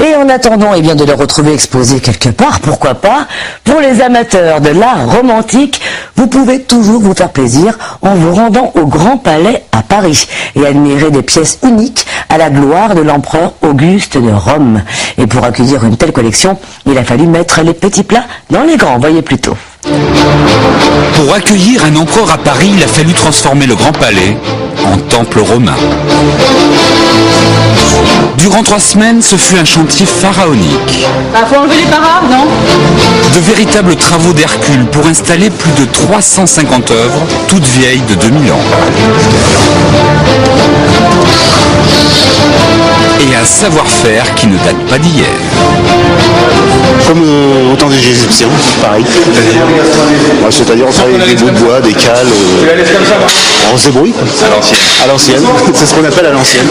Et en attendant de le retrouver exposé quelque part, pourquoi pas, pour les amateurs de l'art romantique, vous pouvez toujours vous faire plaisir en vous rendant au Grand Palais à Paris et admirer des pièces uniques à la gloire de l'empereur Auguste de Rome. Et pour accueillir une telle collection, il a fallu mettre les petits plats dans les grands, voyez plutôt. Pour accueillir un empereur à Paris, il a fallu transformer le Grand Palais en temple romain. Durant 3 semaines, ce fut un chantier pharaonique. Faut enlever les parades, non? De véritables travaux d'Hercule pour installer plus de 350 œuvres, toutes vieilles de 2000 ans. Et un savoir-faire qui ne date pas d'hier. Comme au temps des Égyptiens, pareil. C'est-à-dire on travaille avec des bouts de bois, des cales, on se débrouille. À l'ancienne. C'est ce qu'on appelle à l'ancienne.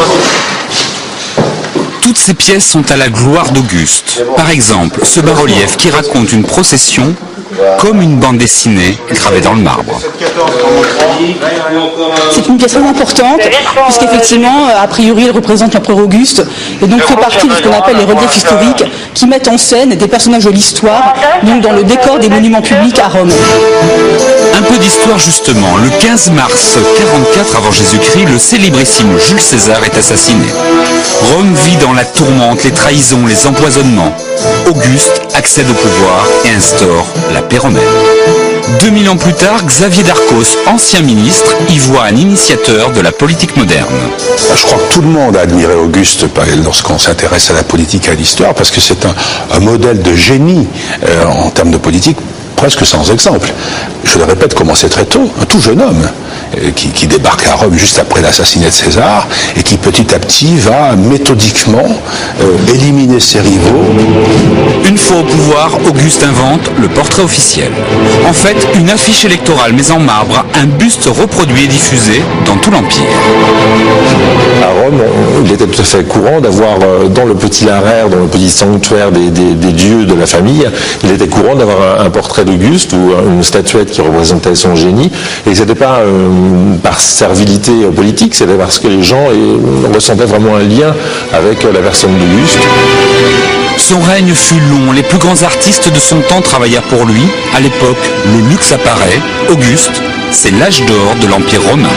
Toutes ces pièces sont à la gloire d'Auguste. Par exemple, ce bas-relief qui raconte une procession comme une bande dessinée gravée dans le marbre. C'est une pièce très importante, puisqu'effectivement, a priori, elle représente l'empereur Auguste, et donc fait partie de ce qu'on appelle les reliefs historiques, qui mettent en scène des personnages de l'histoire, donc dans le décor des monuments publics à Rome. Un peu d'histoire justement. Le 15 mars 44 avant Jésus-Christ, le célébrissime Jules César est assassiné. Rome vit dans la tourmente, les trahisons, les empoisonnements. Auguste accède au pouvoir et instaure la paix romaine. 2000 ans plus tard, Xavier Darcos, ancien ministre, y voit un initiateur de la politique moderne. Je crois que tout le monde a admiré Auguste lorsqu'on s'intéresse à la politique et à l'histoire, parce que c'est un modèle de génie en termes de politique presque sans exemple. Je le répète, commencé très tôt, un tout jeune homme qui débarque à Rome juste après l'assassinat de César et qui petit à petit va méthodiquement éliminer ses rivaux. Une fois au pouvoir, Auguste invente le portrait officiel. En fait, une affiche électorale mais en marbre, un buste reproduit et diffusé dans tout l'Empire. À Rome, il était tout à fait courant d'avoir dans le petit linéaire, dans le petit sanctuaire des dieux de la famille, il était courant d'avoir un portrait d'Auguste ou une statuette qui représentait son génie, et c'était pas par servilité politique, c'était parce que les gens ressentaient vraiment un lien avec la personne d'Auguste. Son règne fut long, les plus grands artistes de son temps travaillèrent pour lui. À l'époque, le luxe apparaît. Auguste, c'est l'âge d'or de l'Empire romain.